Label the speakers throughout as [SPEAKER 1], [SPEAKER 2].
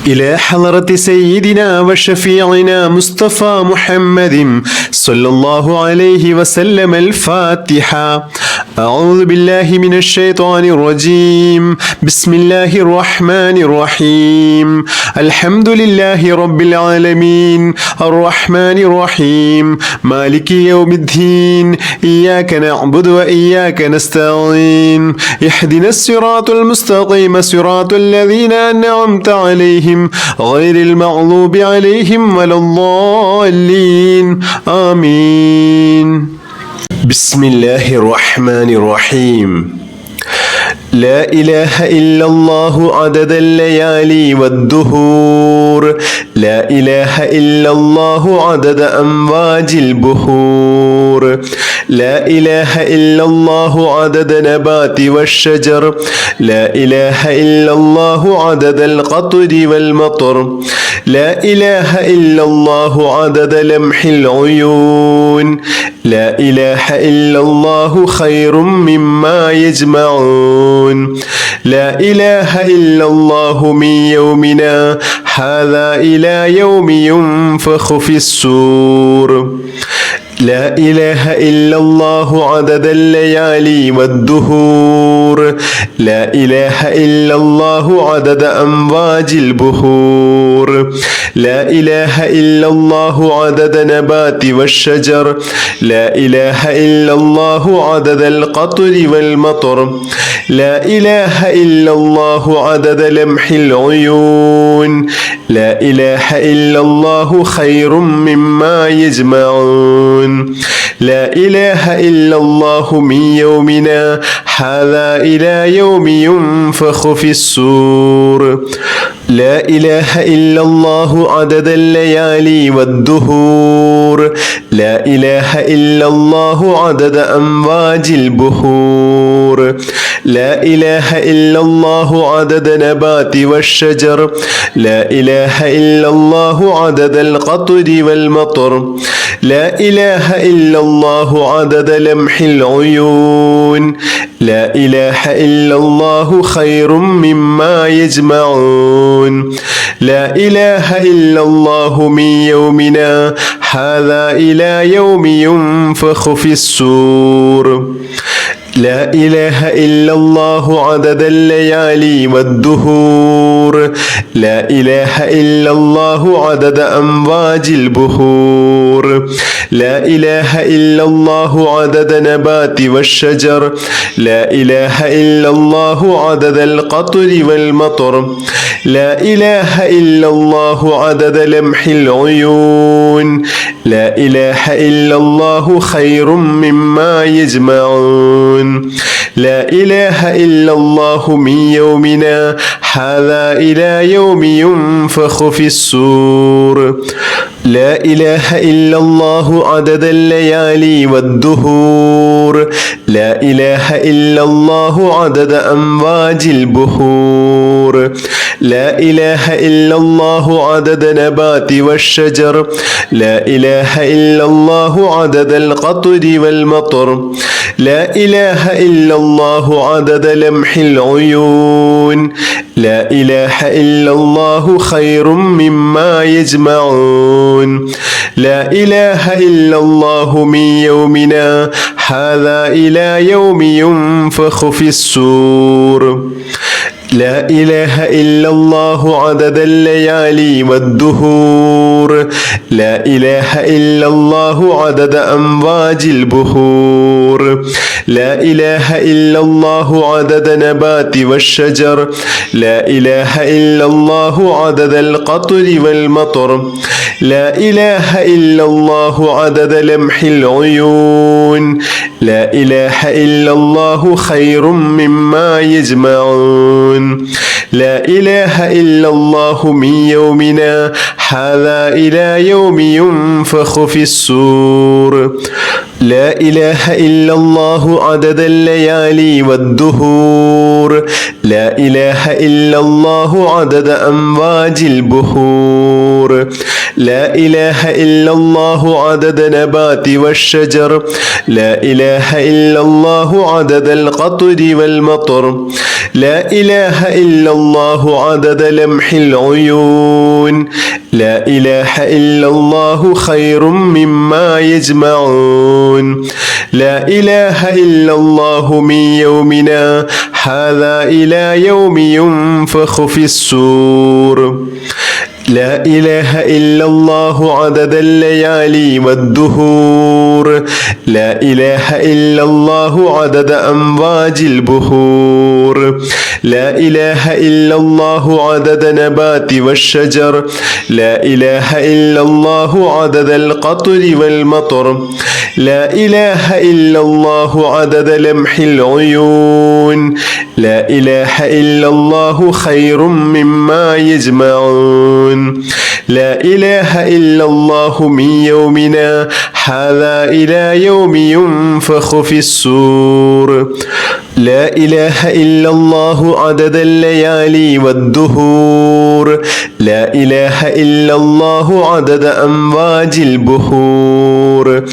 [SPEAKER 1] إلى حضرة سيدنا وشفيعنا مصطفى محمد صلى الله عليه وسلم الفاتحة. أعوذ بالله من الشيطان الرجيم. بسم الله الرحمن الرحيم. الحمد لله رب العالمين الرحمن الرحيم مالك يوم الدين إياك نعبد وإياك نستعين اهدنا الصراط المستقيم صراط الذين أنعمت عليهم غير المغضوب عليهم ولا الضالين آمين. بسم الله الرحمن الرحيم. لا إله إلا الله عدد الليالي والدهور. لا إله إلا الله عدد أمواج البحور. لا إله إلا الله عدد نبات والشجر. لا إله إلا الله عدد القطر والمطر. لا إله إلا الله عدد لمح العيون. لا إله إلا الله خير مما يجمعون. لا إله إلا الله من يومنا هذا إلى يوم ينفخ في الصور. لا إله إلا الله عدد الليالي والدهور. لا إله إلا الله عدد أمواج البحور. لا إله إلا الله عدد نبات والشجر. لا إله إلا الله عدد القطر والمطر. لا إله إلا الله عدد لمح العيون. لا إله إلا الله خير مما يجمعون. لا إله إلا الله من يومنا هذا إلى يوم ينفخ في الصور. لا إله إلا الله عدد الليالي والدهور. لا إله إلا الله عدد أمواج البحور. لا إله إلا الله عدد نبات والشجر. لا إله إلا الله عدد القطر والمطر. لا إله إلا الله عدد لمح العيون. لا إله إلا الله خير مما يجمعون. لا إله إلا الله من يومنا هذا إلى يوم ينفخ في الصور. لا إله إلا الله عدد الليالي والدهور. لا إله إلا الله عدد أمواج البحور. لا إله إلا الله عدد نبات والشجر. لا إله إلا الله عدد القطر والمطر. لا إله إلا الله عدد لمح العيون. لا إله إلا الله خير مما يجمعون. لا إله إلا الله من يومنا هذا إلى يوم ينفخ في الصور. لا إله إلا الله عدد الليالي والدهور. لا إله إلا الله عدد أمواج البحور. لا إله إلا الله عدد نبات والشجر. لا إله إلا الله عدد القطر والمطر. لا إله إلا الله عدد لمح العيون. لا إله إلا الله خير مما يجمعون. لا إله إلا الله من يومنا هذا إلى يوم ينفخ في الصور. لا إله إلا الله عدد الليالي والدهور. لا إله إلا الله عدد أمواج البحور. لا إله إلا الله عدد نبات والشجر. لا إله إلا الله عدد القطر والمطر. لا إله إلا الله عدد لمح العيون. لا إله إلا الله خير مما يجمعون. لا إله إلا الله من يومنا هذا إلى يوم ينفخ في الصور. لا إله إلا الله عدد الليالي والدهور. لا إله إلا الله عدد أمواج البحور. لا إله إلا الله عدد نبات والشجر لا إله إلا الله عدد القطر والمطر لا إله إلا الله عدد لمح العيون لا إله إلا الله خير مما يجمعون لا إله إلا الله من يومنا هذا إلى يوم ينفخ في الصور لا إله إلا الله عدد الليالي والدهور لا إله إلا الله عدد أمواج البحور لا إله إلا الله عدد نبات والشجر لا إله إلا الله عدد القطر والمطر لا إله إلا الله عدد لمح العيون لا إله إلا الله خير مما يجمعون لا إله إلا الله من يومنا هذا إلى يوم ينفخ في الصور لا إله إلا الله عدد الليالي والدهور لا إله إلا الله عدد أمواج البحور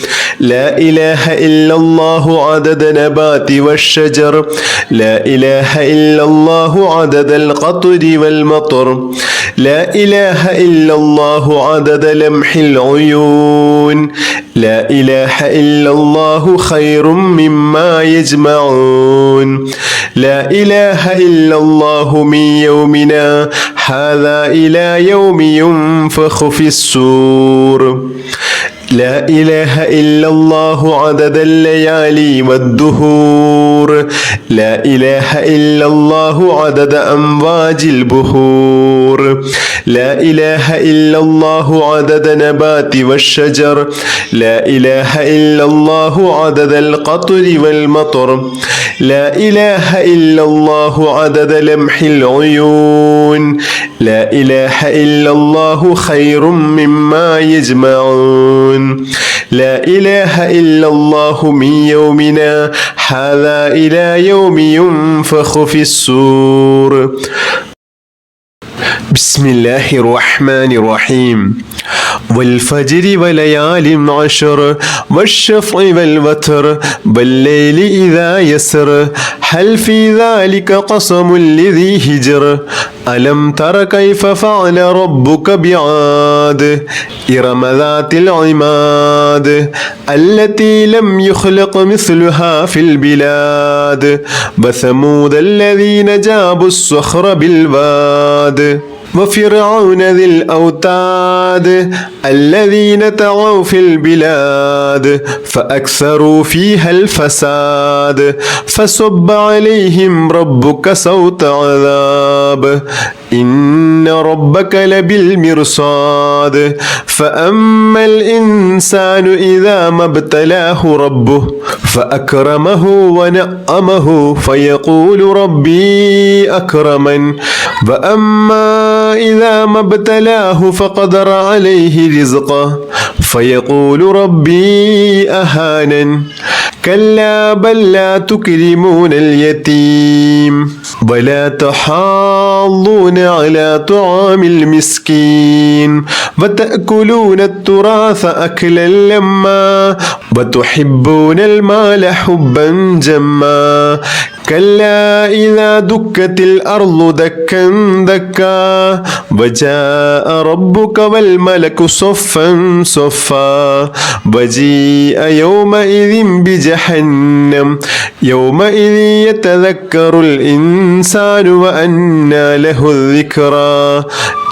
[SPEAKER 1] لا إله إلا الله عدد نبات والشجر لا إله إلا الله عدد القطر والمطر لا إله إلا الله عدد لمح العيون لا إله إلا الله خير مما يجمعون لا إله إلا الله من يومنا هذا إلى يوم ينفخ في الصور لا إله إلا الله عدد الليالي والدهور لا إله إلا الله عدد أمواج البحور لا إله إلا الله عدد نبات والشجر لا إله إلا الله عدد القطر والمطر لا إله إلا الله عدد لمح العيون لا إله إلا الله خير مما يجمعون لا إله إلا الله من يومنا هذا إلى يوم ينفخ في الصور بسم الله الرحمن الرحيم والفجر وليال عشر والشفع والوتر والليل إذا يسر هل في ذلك قسم لذي هجر ألم تر كيف فعل ربك بعاد إرم ذات العماد التي لم يخلق مثلها في البلاد وثمود الذين جابوا الصخر بالواد وفرعون ذي الأوتاد الذين طغوا في البلاد فأكثروا فيها الفساد فصب عليهم ربك صوت عذاب إن ربك لبالمرصاد فأما الإنسان إذا ما ابتلاه ربه فأكرمه ونعمه فيقول ربي أكرمن وأما إذا ما ابتلاه فقدر عليه رزقه فيقول ربي أهانن كلا بل لا تكرمون اليتيم ولا تحاضون على طعام المسكين وتأكلون التراث أكلا لما وتحبون المال حبا جما كلا إذا دكت الأرض دكا دكا وجاء ربك والملك صفا صفا وجيء يومئذ بجهنم يومئذ يتذكر الإنسان وأنى له الذكرى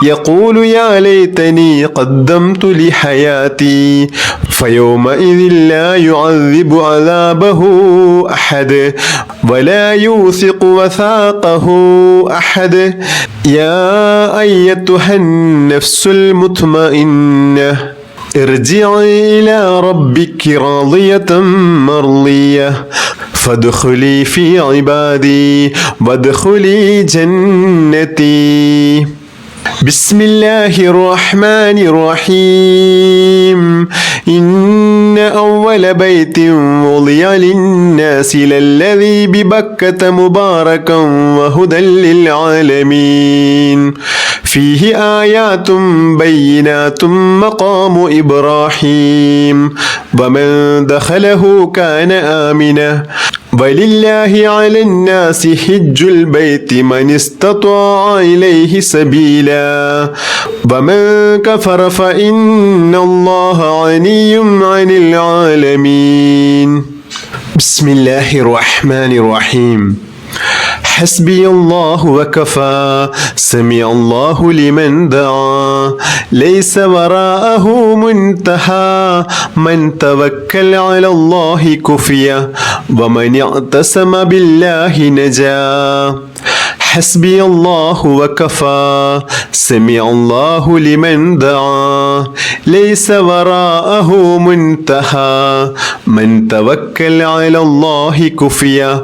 [SPEAKER 1] يقول يا ليتني قدمت لحياتي فيومئذ لا يعذب عذابه أحد ولا يوثق وثاقه أحد يا أيتها النفس المطمئنة ارجعي إلى ربك راضية مرضية فادخلي في عبادي وادخلي جنتي بسم الله الرحمن الرحيم إن أول بيت وضع للناس للذي ببكة مباركا وهدى للعالمين فيه آيات بينات مقام إبراهيم ومن دخله كان آمنا ولله على الناس حج البيت من استطاع إليه سبيلا ومن كفر فإن الله غني عن العالمين بسم الله الرحمن الرحيم حسبي الله وكفى سمع الله لمن دعا ليس وراءه منتهى من توكل على الله كفي ومن اعتصم بالله نجا حسبي الله وكفى سمع الله لمن دعا ليس وراءه منتهى من توكل على الله كفي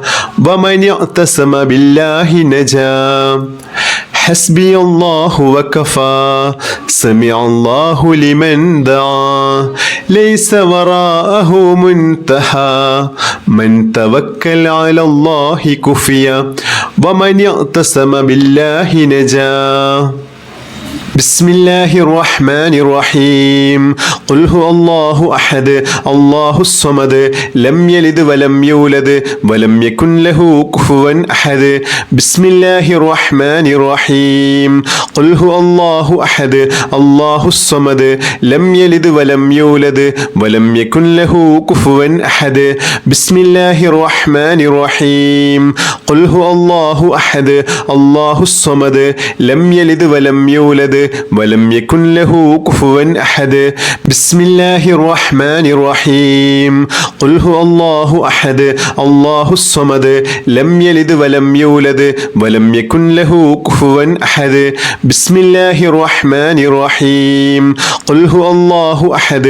[SPEAKER 1] ومن اعتصم بالله نجا حسبي الله وكفى سمع الله لمن دعا ليس وراءه منتهى من توكل على الله كفي ومن اعتصم بالله نجا بسم الله الرحمن الرحيم قل هو الله أحد الله الصمد لم يلد ولم يولد ولم يكن له كفوا أحد بسم الله الرحمن الرحيم قل هو الله أحد الله الصمد لم يلد ولم يولد ولم يكن له كفوا أحد بسم الله الرحمن الرحيم قل هو الله أحد الله الصمد لم يلد ولم يولد ولم يكن له كفوا أحد بسم الله الرحمن الرحيم قل هو الله أحد الله الصمد لم يلد ولم يولد ولم يكن له كفوا أحد بسم الله الرحمن الرحيم قل هو الله أحد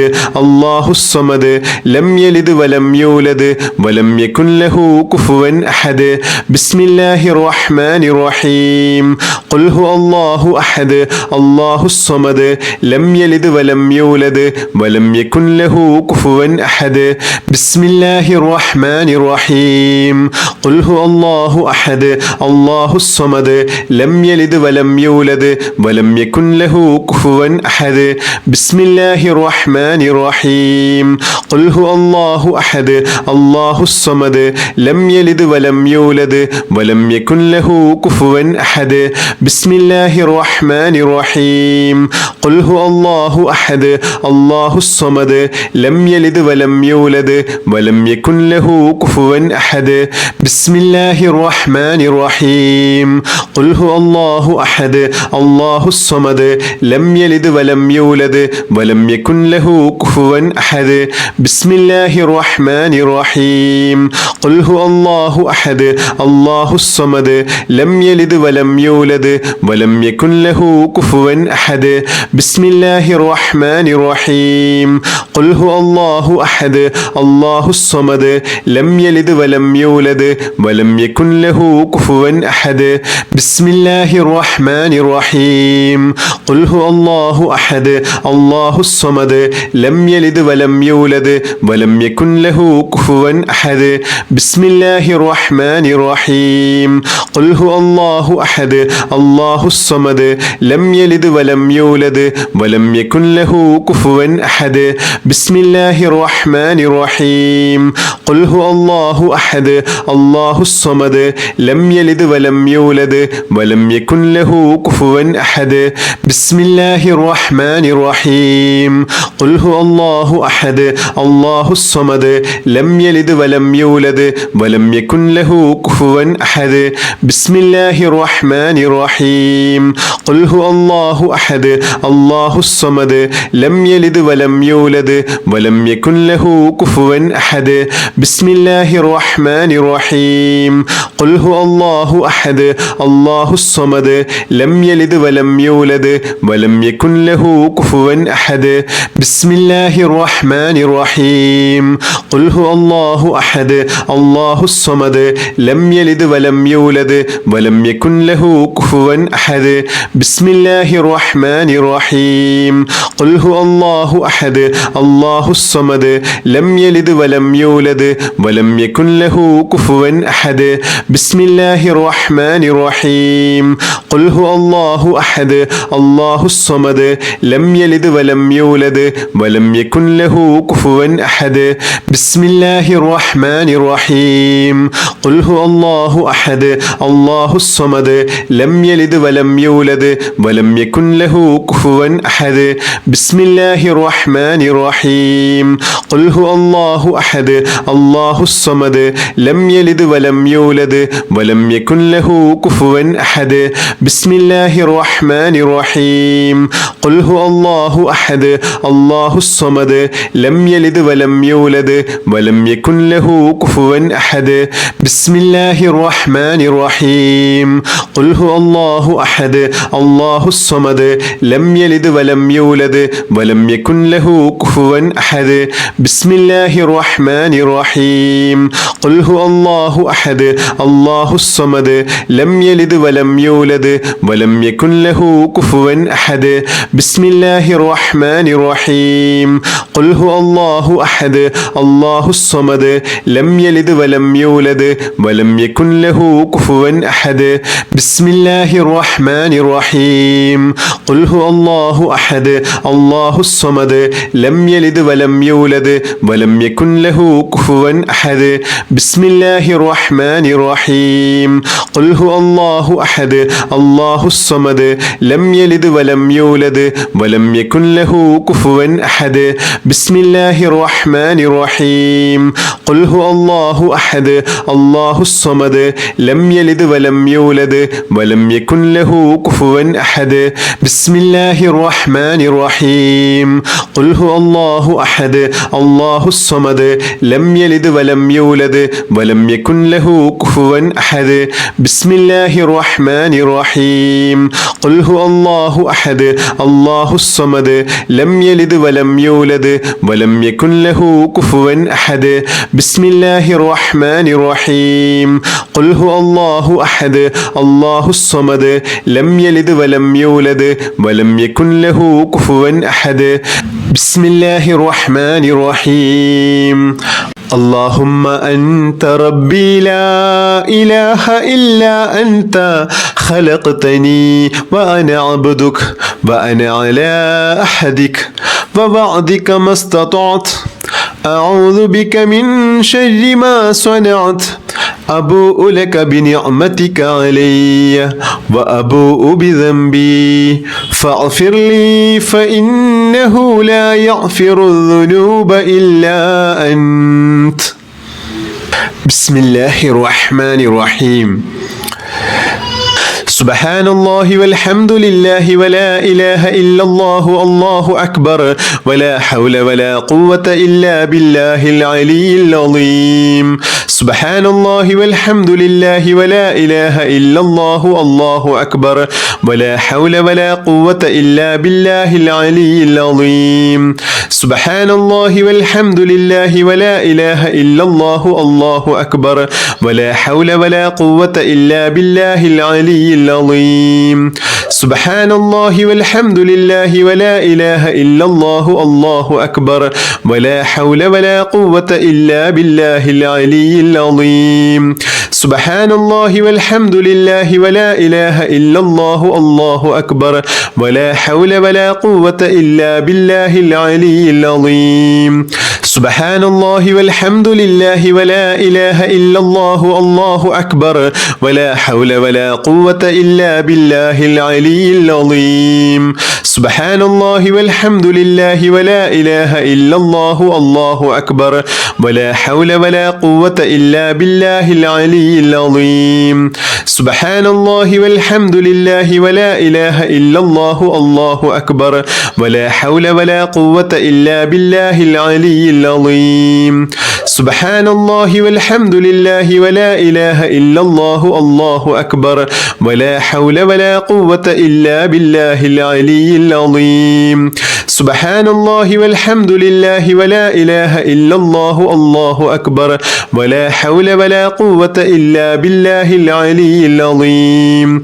[SPEAKER 1] الله الصمد لم يلد ولم يولد ولم يكن له كفوا أحد بسم الله الرحمن الرحيم قل هو الله أحد الله الصمد لم يلد ولم يولد ولم يكن له كفوا أحد بسم الله الرحمن الرحيم قل هو الله أحد الله الصمد لم يلد ولم يولد ولم يكن له كفوا أحد بسم الله الرحمن الرحيم قل هو الله أحد الله الصمد لم يلد ولم يولد ولم يكن له كفوا أحد بسم الله الرحمن الرحيم قل هو الله أحد الله الصمد لم يلد ولم يولد ولم يكن له كفوا أحد بسم الله الرحمن الرحيم قل هو الله أحد الله الصمد لم يلد ولم يولد ولم يكن له كفوا أحد بسم الله الرحمن الرحيم قل هو الله أحد الله الصمد لم يلد ولم يولد ولم يكن له كفوا أحد بسم الله الرحمن الرحيم قل هو الله أحد الله الصمد لم يلد ولم يولد ولم يكن له كفوا أحد بسم الله الرحمن الرحيم قل هو الله أحد الله الصمد لم يلد ولم يولد ولم يكن له كفوا أحد بسم الله الرحمن الرحيم قل هو الله أحد الله الصمد لم يلد ولم يولد ولم يكن له كفوا أحد بسم الله الرحمن الرحيم قل هو الله أحد الله الصمد لم يلد ولم يولد ولم يكن له كفوا أحد بسم الله الرحمن الرحيم قل هو الله أحد الله الصمد لم يلد ولم يولد ولم يكن له كفوا أحد بسم الله الرحمن الرحيم قل هو الله أحد الله الصمد لم يلد ولم يولد ولم يكن له كفوا أحد بسم الله الرحمن الرحيم قل هو الله أحد الله الصمد لم يلد ولم يولد ولم يكن له كفوا أحد بسم الله الرحمن الرحيم قل هو الله أحد الله الصمد لم يلد ولم يولد ولم يكن له كفوا أحد بسم الله الرحمن الرحيم قل هو الله الله أحد الله الصمد لم يلد ولم يولد ولم يكن له كفوا أحد بسم الله الرحمن الرحيم قل هو الله أحد الله الصمد لم يلد ولم يولد ولم يكن له كفوا أحد بسم الله الرحمن الرحيم قل هو الله أحد الله الصمد لم يلد ولم يولد ولم يكن له كفوا أحد بسم الله الرحمن الرحيم قل هو الله أحد الله الصمد لم يلد ولم يولد ولم يكن له كفوا أحد بسم الله الرحمن الرحيم قل هو الله أحد الله الصمد لم يلد ولم يولد ولم يكن له كفوا أحد بسم الله الرحمن الرحيم قل هو الله أحد الله الصمد لم يلد ولم يولد ولم يكن له كفوا أحد بسم الله الرحمن الرحيم قل هو الله أحد الله الصمد لم يلد ولم يولد ولم يكن له كفوا أحد بسم الله الرحمن الرحيم قل هو الله أحد الله الصمد لم يلد ولم يولد ولم يكن له كفوا أحد بسم الله الرحمن الرحيم قل هو الله أحد الله الصمد لم يلد ولم يولد ولم يكن له كفوا أحد بسم الله الرحمن الرحيم قل هو الله أحد الله الصمد لم يلد ولم يولد ولم يكن له كفوا أحد بسم الله الرحمن الرحيم قل هو الله أحد الله الصمد لم يلد ولم يولد ولم يكن له كفوا أحد بسم الله الرحمن الرحيم قل هو الله أحد الله الصمد لم يلد ولم يولد ولم يكن له كفوا أحد بسم الله الرحمن الرحيم قل هو الله أحد الله الصمد لم يلد ولم يولد ولم يكن له كفوا أحد بسم الله الرحمن الرحيم قل هو الله أحد الله الصمد لم يلد ولم يولد ولم يكن له كفوا أحد بسم الله الرحمن الرحيم اللهم أنت ربي لا إله إلا أنت خلقتني وأنا عبدك وأنا على أحدك ووعدك ما استطعت أعوذ بك من شر ما صنعت أبوء لك بنعمتك علي وأبوء بذنبي فاغفر لي فإنه لا يغفر الذنوب إلا أنت بسم الله الرحمن الرحيم سبحان الله والحمد لله ولا إله إلا الله الله أكبر ولا حول ولا قوة إلا بالله العلي العظيم سبحان الله والحمد لله ولا إله إلا الله الله أكبر ولا حول ولا قوة إلا بالله العلي العظيم سبحان الله والحمد لله ولا إله إلا الله الله أكبر ولا حول ولا قوة إلا بالله العلي العظيم سبحان الله والحمد لله ولا إله إلا الله الله أكبر ولا حول ولا قوة إلا بالله العلي العظيم سبحان الله والحمد لله ولا إله إلا الله الله أكبر ولا حول ولا قوة إلا بالله العلي العظيم سبحان الله والحمد لله ولا إله إلا الله الله أكبر ولا حول ولا قوة إلا بالله العلي العظيم سبحان الله والحمد لله ولا إله إلا الله الله أكبر ولا حول ولا قوة إلا بالله العلي العظيم سبحان الله والحمد لله ولا إله إلا الله الله أكبر ولا حول ولا قوة إلا بالله العلي العظيم سبحان الله والحمد لله ولا إله إلا الله الله أكبر ولا حول ولا قوة إلا بالله العلي العظيم سبحان الله والحمد لله ولا إله إلا الله الله أكبر ولا حول ولا قوة إلا بالله العلي العظيم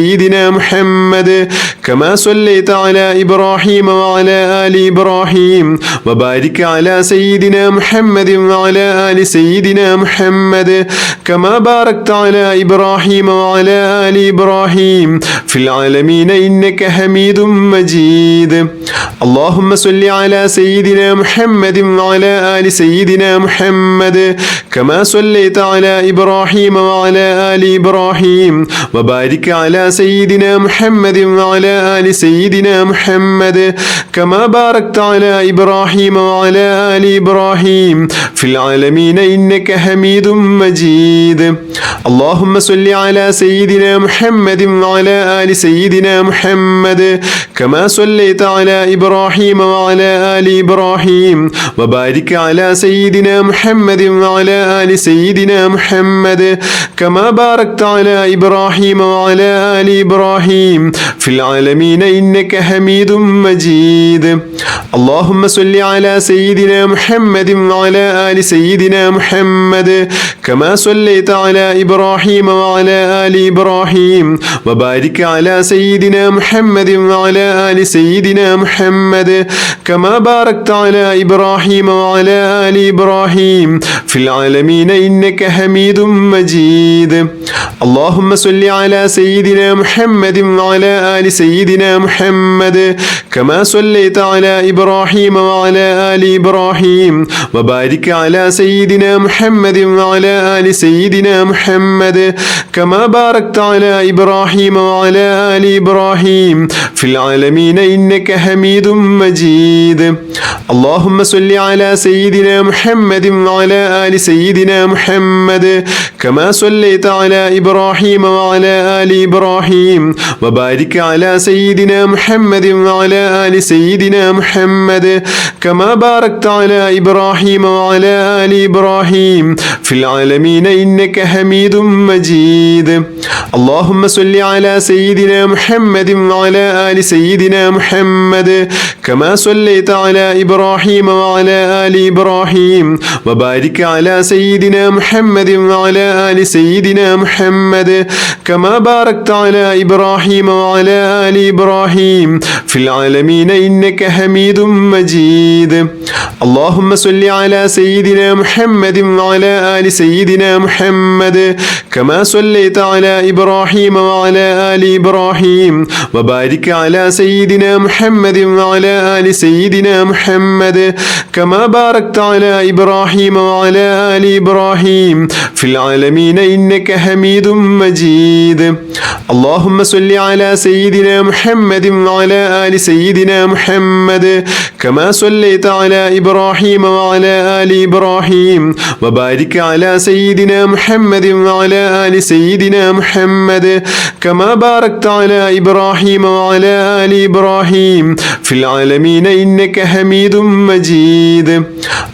[SPEAKER 1] سيدنا محمد كما صليت على إبراهيم وعلى آل إبراهيم وبارك على سيدنا محمد وعلى آل سيدنا محمد كما باركت على إبراهيم وعلى آل إبراهيم في العالمين إنك حميد مجيد اللهم صل على سيدنا محمد وعلى آل سيدنا محمد كما صليت على إبراهيم وعلى آل إبراهيم وبارك على سيدنا محمد وعلى آل سيدنا محمد كما باركت على إبراهيم وعلى آل إبراهيم في العالمين إنك حميد مجيد اللهم صل على سيدنا محمد وعلى آل سيدنا محمد كما صليت على إبراهيم وعلى آل إبراهيم وبارك على سيدنا محمد وعلى آل سيدنا محمد كما باركت على إبراهيم وعلى آل إبراهيم في العالمين إنك حميد مجيد اللهم صل على سيدنا محمد وعلى آل سيدنا محمد كما صليت على إبراهيم وعلى آل إبراهيم وبارك على سيدنا محمد وعلى آل سيدنا محمد كما باركت على إبراهيم وعلى آل إبراهيم في العالمين إنك حميد مجيد اللهم صل على سيدنا محمد وعلى آل سيدنا محمد كما صليت على إبراهيم وعلى آل إبراهيم وبارك على سيدنا محمد وعلى آل سيدنا محمد كما باركت على إبراهيم وعلى آل إبراهيم في العالمين إنك حميد مجيد اللهم صل على سيدنا محمد وعلى آل سيدنا محمد كما صليت على إبراهيم وعلى آل إبراهيم وبارك على سيدنا محمد وعلى آل سيدنا محمد كما باركت على إبراهيم وعلى آل إبراهيم في العالمين إنك حميد مجيد اللهم صل على سيدنا محمد وعلى آل سيدنا محمد كما صليت على إبراهيم وعلى آل إبراهيم وبارك على سيدنا محمد وعلى آل سيدنا محمد كما باركت على إبراهيم وعلى آل إبراهيم في العالمين إنك حميد مجيد اللهم صل على سيدنا محمد وعلى آل سيدنا محمد كما صليت على إبراهيم وعلى آل إبراهيم وبارك على سيدنا محمد وعلى آل سيدنا محمد كما باركت على إبراهيم وعلى آل إبراهيم في العالمين إنك حميد مجيد اللهم صل على سيدنا محمد وعلى آل سيدنا محمد كما صليت على إبراهيم وعلى آل إبراهيم وبارك على سيدنا محمد وعلى آل سيدنا محمد كما باركت على إبراهيم وعلى آل إبراهيم في العالمين إنك حميد مجيد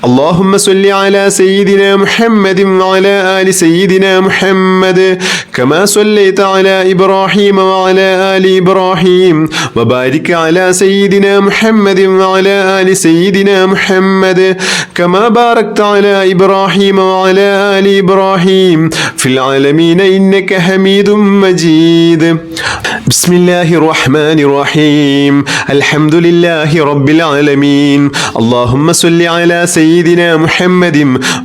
[SPEAKER 1] اللهم صل على سيدنا محمد وعلى آل سيدنا محمد كما صليت على إبراهيم وعلى آل إبراهيم وبارك على سيدنا محمد وعلى آل سيدنا محمد كما باركت على إبراهيم وعلى آل إبراهيم في العالمين إنك حميد مجيد بسم الله الرحمن الرحيم الحمد لله رب العالمين اللهم صل على سيدنا محمد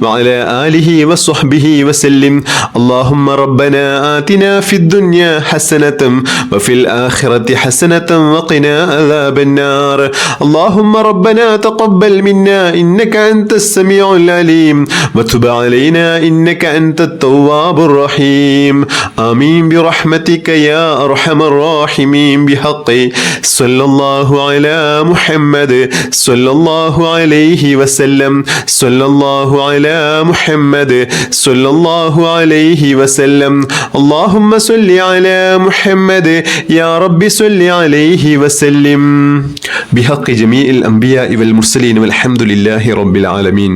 [SPEAKER 1] وعلى آله وصحبه وسلم اللهم ربنا آتنا في الدنيا حسنة وفي الآخرة حسنة وقنا عذاب النار اللهم ربنا تقبل منا إنك أنت السميع العليم وتب علينا إنك أنت التواب الرحيم آمين برحمتك يا أرحم الراحمين بحق صلى الله على محمد صلى الله عليه وسلم صلى الله على محمد صلى الله عليه وسلم اللهم صل على محمد يا رب صل عليه وسلم بحق جميع الأنبياء والمرسلين والحمد لله رب العالمين